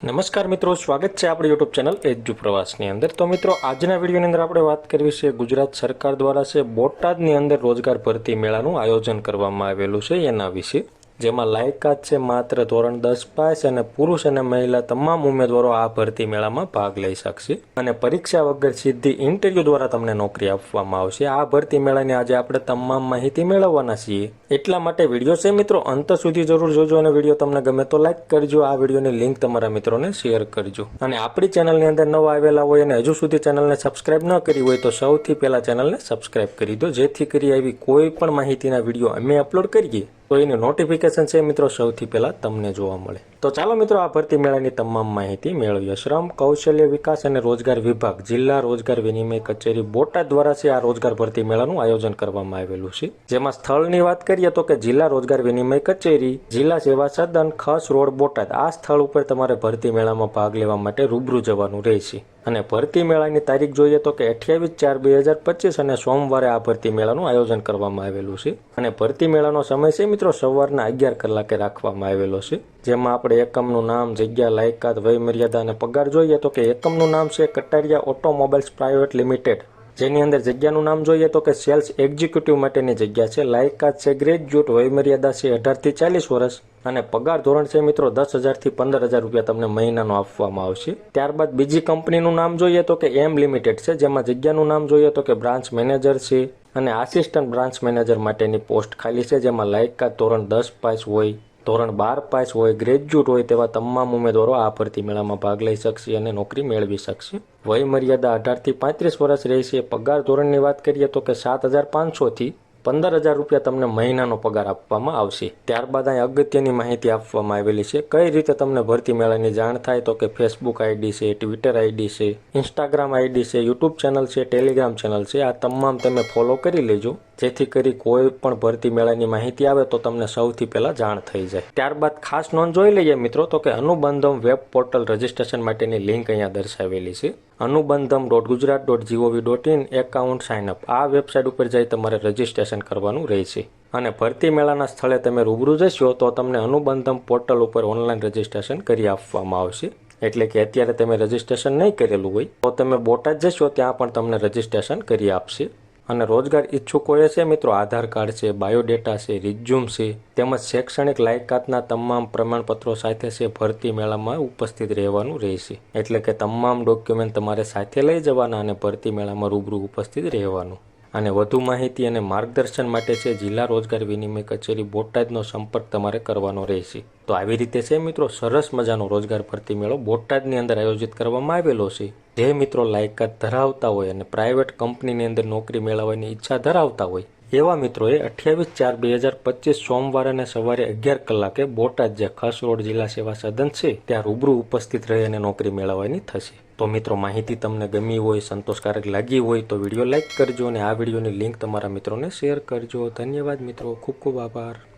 નમસ્કાર મિત્રો, સ્વાગત છે આપણી યુટ્યુબ ચેનલ એજ્યુ પ્રવાસની અંદર। તો મિત્રો, આજના વિડીયોની અંદર આપણે વાત કરવી છે ગુજરાત સરકાર દ્વારા છે બોટાદની અંદર રોજગાર ભરતી મેળાનું આયોજન કરવામાં આવેલું છે એના વિશે, જેમાં લાયકાત છે માત્ર ધોરણ 10 પાસ અને પુરુષ અને મહિલા તમામ ઉમેદવારો આ ભરતી મેળામાં ભાગ લઈ શકશે અને પરીક્ષા વગર સીધી ઇન્ટરવ્યુ દ્વારા તમને નોકરી આપવામાં આવશે। આ ભરતી મેળાની આજે આપણે તમામ માહિતી મેળવવાના છીએ, એટલા માટે વિડીયો છે મિત્રો અંત સુધી જરૂર જોજો અને વિડીયો તમને ગમે તો લાઈક કરજો। આ વિડીયોની લિંક તમારા મિત્રોને શેર કરજો અને આપણી ચેનલની અંદર નવા આવેલા હોય અને હજુ સુધી ચેનલને સબસ્ક્રાઇબ ન કરી હોય તો સૌથી પહેલા ચેનલને સબસ્ક્રાઇબ કરી દો, જેથી કરી આવી કોઈ પણ માહિતીના વિડીયો અમે અપલોડ કરીએ તો એની નોટિફિકેશન છે મિત્રો સૌથી પહેલા તમને જોવા મળે। તો ચાલો મિત્રો, આ ભરતી મેળાની તમામ માહિતી મેળવીએ। શ્રમ કૌશલ્ય વિકાસ અને રોજગાર વિભાગ જિલ્લા રોજગાર વિનિમય કચેરી બોટાદ દ્વારા છે આ રોજગાર ભરતી મેળાનું આયોજન કરવામાં આવેલું છે, જેમાં સ્થળની વાત કરીએ તો કે જિલ્લા રોજગાર વિનિમય કચેરી, જિલ્લા સેવા સદન, ખસ રોડ, બોટાદ। આ સ્થળ ઉપર તમારે ભરતી મેળામાં ભાગ લેવા માટે રૂબરૂ જવાનું રહેશે અને ભરતી મેળાની તારીખ જોઈએ તો કે 28/4/2025 અને સોમવારે આ ભરતી મેળાનું આયોજન કરવામાં આવેલું છે અને ભરતી મેળાનો સમય છે મિત્રો સવારના 11 કલાકે રાખવામાં આવેલો છે, જેમાં આપણે એકમનું નામ, જગ્યા, લાયકાત, વય મર્યાદા અને પગાર જોઈએ તો કે એકમનું નામ છે કટારિયા ઓટોમોબાઈલ્સ પ્રાઇવેટ લિમિટેડ, જેની અંદર જગ્યાનું નામ જોઈએ તો કે સેલ્સ એક્ઝિક્યુટિવ માટેની જગ્યા છે, લાયકાત છે ગ્રેજ્યુએટ, વય મર્યાદા છે 18 થી 40 વર્ષ અને પગાર ધોરણ છે મિત્રો 10,000 થી 15,000 રૂપિયા તમને મહિનાનો આપવામાં આવશે। ત્યારબાદ બીજી કંપનીનું નામ જોઈએ તો કે એમ લિમિટેડ છે, જેમાં જગ્યાનું નામ જોઈએ તો કે બ્રાન્ચ મેનેજર છે અને આસિસ્ટન્ટ બ્રાન્ચ મેનેજર માટેની પોસ્ટ ખાલી છે, જેમાં લાયકાત ધોરણ 10 પાસ હોય, ધોરણ 12 પાસ હોય, ગ્રેજ્યુએટ હોય તેવા તમામ ઉમેદવારો આ ભરતી મેળામાં ભાગ લઈ શકશે અને નોકરી મેળવી શકશે। વય મર્યાદા 18 થી 35 વર્ષ રહેશે। પગાર ધોરણની વાત કરીએ તો કે 7,500 થી 15,000 રૂપિયા તમને મહિનાનો પગાર આપવામાં આવશે। ત્યારબાદ અહીં અગત્યની માહિતી આપવામાં આવેલી છે, કઈ રીતે તમને ભરતી મેળાની જાણ થાય તો કે ફેસબુક આઈડી છે, ટ્વિટર આઈડી છે, ઇન્સ્ટાગ્રામ આઈડી છે, યુટ્યુબ ચેનલ છે, ટેલિગ્રામ ચેનલ છે, આ તમામ તમે ફોલો કરી લેજો, જેથી કરી કોઈ પણ ભરતી મેળાની માહિતી આવે તો તમને સૌથી પહેલા જાણ થઈ જાય। ત્યારબાદ ખાસ નોંધ જોઈ લઈએ મિત્રો તો કે અનુબંધમ વેબ પોર્ટલ રજીસ્ટ્રેશન માટેની લિંક અહીંયા દર્શાવેલી છે, anubandham.gujarat.gov.in એકાઉન્ટ સાઇનઅપ। આ વેબસાઇટ ઉપર જઈ તમારે રજીસ્ટ્રેશન કરવાનું રહેશે અને ભરતી મેળાના સ્થળે તમે રૂબરૂ જશો તો તમને અનુબંધમ પોર્ટલ ઉપર ઓનલાઈન રજીસ્ટ્રેશન કરી આપવામાં આવશે, એટલે કે અત્યારે તમે રજીસ્ટ્રેશન નહીં કરેલું હોય તો તમે બોટાદ જશો ત્યાં પણ તમને રજીસ્ટ્રેશન કરી આપશે અને રોજગાર ઈચ્છુકોએ છે મિત્રો આધાર કાર્ડ છે, બાયોડેટા છે, રિઝ્યુમ છે તેમજ શૈક્ષણિક લાયકાતના તમામ પ્રમાણપત્રો સાથે છે ભરતી મેળામાં ઉપસ્થિત રહેવાનું રહેશે, એટલે કે તમામ ડોક્યુમેન્ટ તમારે સાથે લઈ જવાના અને ભરતી મેળામાં રૂબરૂ ઉપસ્થિત રહેવાનું। અને વધુ માહિતી અને માર્ગદર્શન માટે છે જિલ્લા રોજગાર વિનિમય કચેરી બોટાદનો સંપર્ક તમારે કરવાનો રહેશે। તો આવી રીતે છે મિત્રો સરસ મજાનો રોજગાર ભરતી મેળો બોટાદની અંદર આયોજિત કરવામાં આવેલો છે। જે મિત્રો લાયકાત ધરાવતા હોય અને પ્રાઇવેટ કંપનીની અંદર નોકરી મેળવવાની ઈચ્છા ધરાવતા હોય એવા મિત્રોએ 28/4/2025 સોમવાર અને સવારે 11 કલાકે બોટાદ જે ખસ રોડ જિલ્લા સેવા સદન છે ત્યાં રૂબરૂ ઉપસ્થિત રહી અને નોકરી મેળવવાની થશે। તો મિત્રો, માહિતી તમને ગમી હોય, સંતોષકારક લાગી હોય તો વિડીયો લાઈક કરજો અને આ વિડીયોની લિંક તમારા મિત્રોને શેર કરજો। ધન્યવાદ મિત્રો, ખૂબ ખૂબ આભાર।